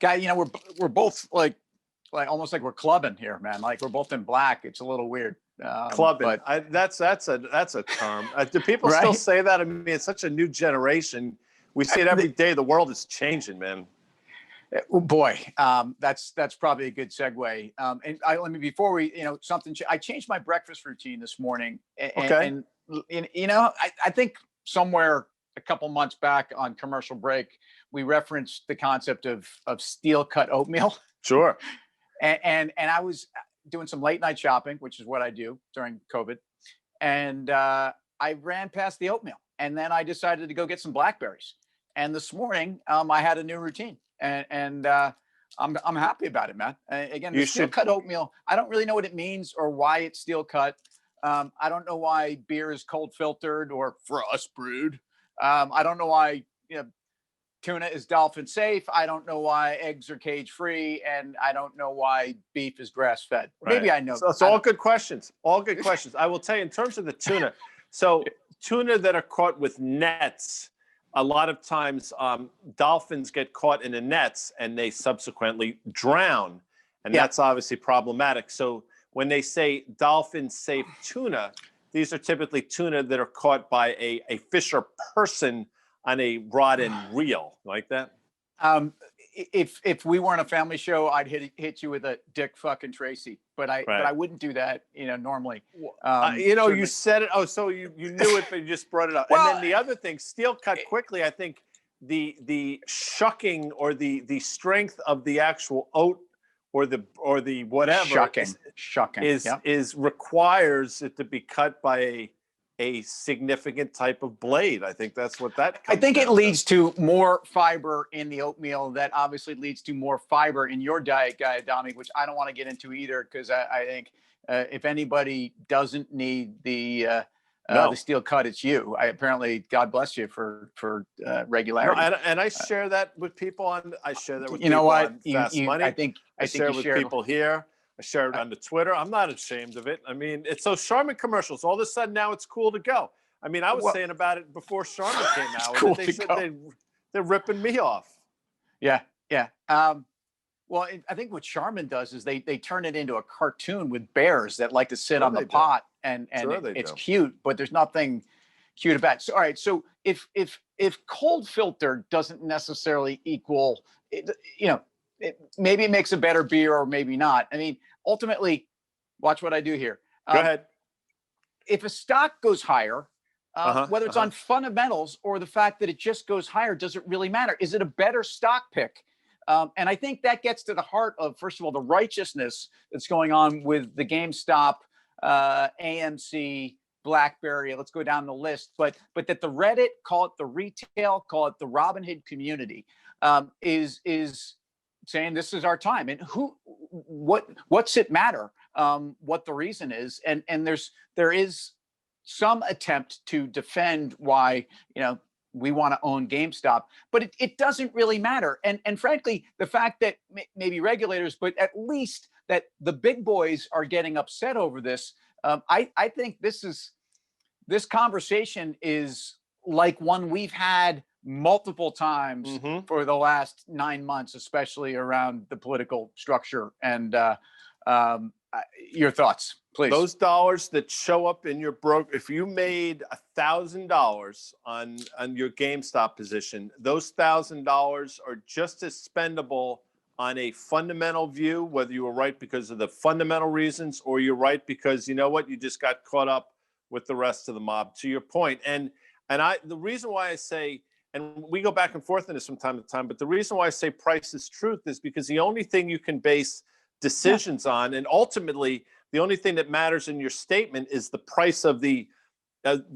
Guy, we're both like almost like we're clubbing here, man. Like we're both in black. It's a little weird. Clubbing. But That's a term. Do people still right? say that? I mean, it's such a new generation. We see it every day. The world is changing, man. Oh boy, that's probably a good segue. Let me before we, I changed my breakfast routine this morning, and I think somewhere a couple months back on commercial break we referenced the concept of steel cut oatmeal. Sure. And I was doing some late night shopping, which is what I do during COVID, and I ran past the oatmeal, and then I decided to go get some blackberries. And this morning, I had a new routine. And I'm happy about it, man. Again, the steel cut oatmeal, I don't really know what it means or why it's steel cut. I don't know why beer is cold filtered or frost brewed. I don't know why tuna is dolphin safe. I don't know why eggs are cage free, and I don't know why beef is grass fed. Right. Maybe I know. So it's all good questions. All good questions. I will tell you in terms of the tuna. So tuna that are caught with nets. A lot of times dolphins get caught in the nets and they subsequently drown. And that's obviously problematic. So when they say dolphin safe tuna, these are typically tuna that are caught by a fisher person on a rod and reel like that. If we weren't a family show, I'd hit you with a Dick fucking Tracy, but I wouldn't do that, normally. You said it. Oh, so you knew it, but you just brought it up. Well, and then the other thing, steel cut quickly. I think the shucking or the strength of the actual oat or the whatever shucking is requires it to be cut by a significant type of blade. I think that's what that comes I think it leads to more fiber in the oatmeal. That obviously leads to more fiber in your diet, Guy Adami, which I don't want to get into either, because I think if anybody doesn't need the steel cut, it's you. Apparently, God bless you for regularity. No, and I share that with people I share that with people on Fast Money. I share it with people here. I share it on the Twitter. I'm not ashamed of it. I mean, it's those Charmin commercials. All of a sudden now it's cool to go. I mean, I was saying about it before Charmin came out. Cool they said they're ripping me off. Yeah. Well, I think what Charmin does is they turn it into a cartoon with bears that like to sit on the pot, and it's cute, but there's nothing cute about it. So, all right. So if cold filter doesn't necessarily equal, maybe it makes a better beer or maybe not. I mean, ultimately, watch what I do here. Go ahead. If a stock goes higher, whether it's on fundamentals or the fact that it just goes higher, does it really matter? Is it a better stock pick? And I think that gets to the heart of, first of all, the righteousness that's going on with the GameStop, AMC, BlackBerry. Let's go down the list. But that the Reddit, call it the retail, call it the Robinhood community, is saying this is our time. And what's it matter what the reason is? And there is some attempt to defend why we want to own GameStop, but it doesn't really matter. And frankly, the fact that maybe regulators, but at least that the big boys are getting upset over this, I think this conversation is like one we've had multiple times for the last 9 months, especially around the political structure. And your thoughts, please. Those dollars that show up in your if you made $1,000 on your GameStop position, those $1,000 are just as spendable on a fundamental view, whether you were right because of the fundamental reasons or you're right because you just got caught up with the rest of the mob. To your point, and the reason why I say, and we go back and forth on this from time to time, but the reason why I say price is truth is because the only thing you can base decisions on, and ultimately the only thing that matters in your statement is the price of the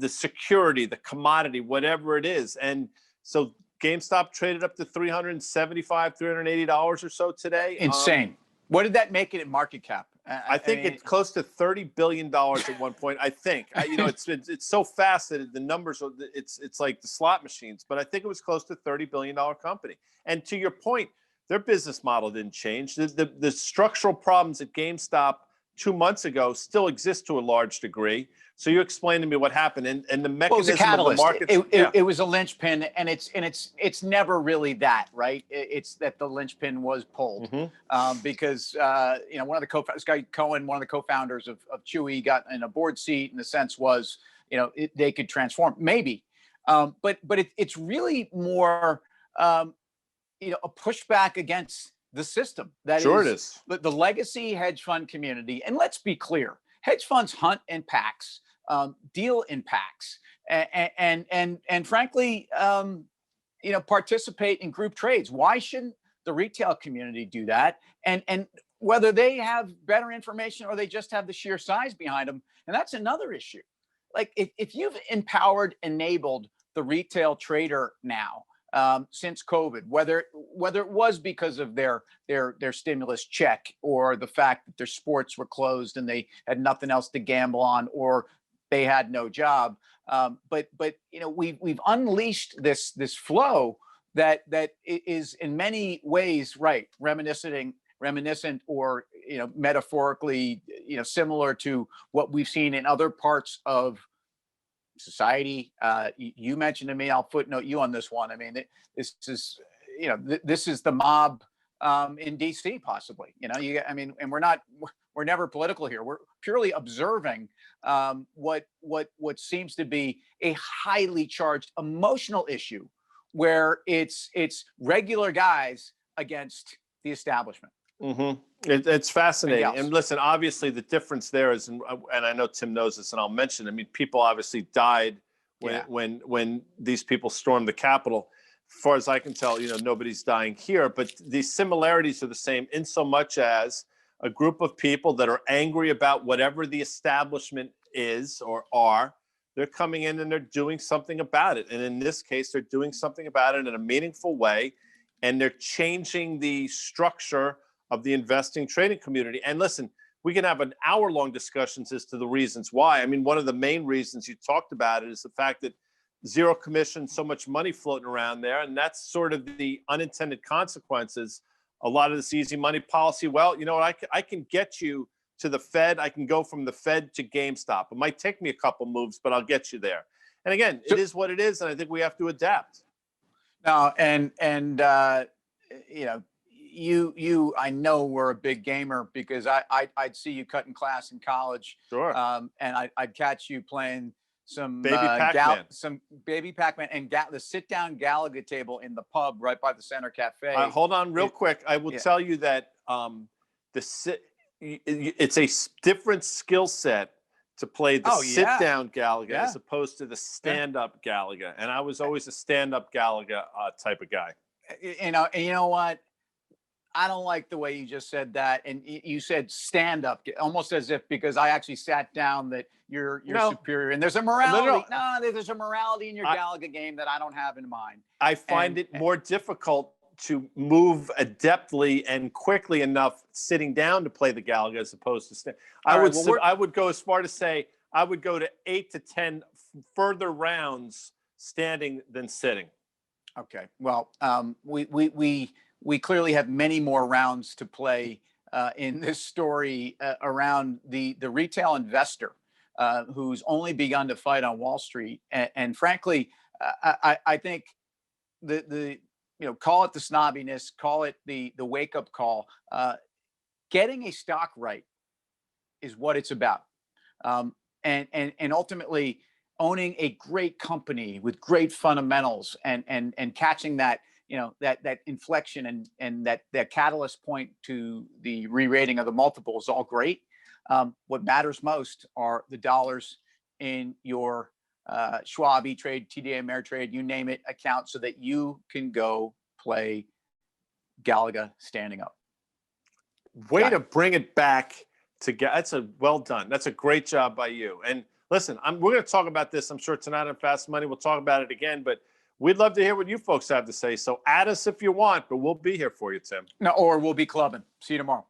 security, the commodity, whatever it is. And so GameStop traded up to $375, $380 or so today. Insane. What did that make it in market cap? I think it's close to $30 billion at one point. I think it's so fast that the numbers are it's like the slot machines. But I think it was close to $30 billion company. And to your point, their business model didn't change. The structural problems at GameStop 2 months ago still exists to a large degree. So you explain to me what happened and the Well, it was a mechanism of the catalyst. markets. It was a linchpin, and it's never really that, right? It's that the linchpin was pulled because one of the this guy Cohen, one of the co-founders of Chewy, got in a board seat, and the sense was they could transform maybe, but it's really more a pushback against the system that Sure it is. the legacy hedge fund community. And let's be clear, hedge funds hunt in packs. Deal in packs, and frankly, participate in group trades. Why shouldn't the retail community do that? And whether they have better information or they just have the sheer size behind them, and that's another issue. Like if you've enabled the retail trader now since COVID, whether it was because of their stimulus check or the fact that their sports were closed and they had nothing else to gamble on, or they had no job. But we've unleashed this flow that is in many ways reminiscent or metaphorically similar to what we've seen in other parts of society. You mentioned to me, I'll footnote you on this one. I mean, this is the mob in DC, possibly. And we're never political here. We're purely observing what seems to be a highly charged emotional issue, where it's regular guys against the establishment. It's fascinating. And listen, obviously the difference there is, and I know Tim knows this, and I'll mention, I mean, people obviously died when these people stormed the Capitol. As far as I can tell, nobody's dying here, but the similarities are the same in so much as a group of people that are angry about whatever the establishment is or are. They're coming in and they're doing something about it. And in this case, they're doing something about it in a meaningful way. And they're changing the structure of the investing trading community. And listen, we can have an hour-long discussions as to the reasons why. I mean, one of the main reasons you talked about it is the fact that zero commission, so much money floating around there. And that's sort of the unintended consequences. A lot of this easy money policy. Well, I can get you to the Fed. I can go from the Fed to GameStop. It might take me a couple moves, but I'll get you there. And again, it is what it is. And I think we have to adapt. No, you I know were a big gamer, because I'd see you cutting class in college. Sure. And I'd catch you playing some Baby Pac-Man. Some Baby Pac-Man, and the sit-down Galaga table in the pub right by the Center Cafe. Hold on real quick. I will tell you that it's a different skill set to play the sit-down Galaga as opposed to the stand-up Galaga. And I was always a stand-up Galaga type of guy. And you know what? I don't like the way you just said that. And you said stand-up, almost as if because I actually sat down that you're superior. And there's a morality. No, there's a morality in your Galaga game that I don't have in mind. I find it more difficult to move adeptly and quickly enough sitting down to play the Galaga as opposed to stand. I would go as far to say I would go to 8 to 10 further rounds standing than sitting. Okay. Well, we clearly have many more rounds to play in this story around the retail investor who's only begun to fight on Wall Street. And frankly, I think the call it the snobbiness, call it the wake up call. Getting a stock right is what it's about, and ultimately owning a great company with great fundamentals and catching that that inflection and that catalyst point to the re-rating of the multiple is all great. What matters most are the dollars in your Schwab, E-Trade, TD Ameritrade, you name it, account, so that you can go play Galaga standing up. Way to bring it back together. That's well done. That's a great job by you. And listen, we're going to talk about this, I'm sure, tonight on Fast Money. We'll talk about it again, but we'd love to hear what you folks have to say. So add us if you want, but we'll be here for you, Tim. No, or we'll be clubbing. See you tomorrow.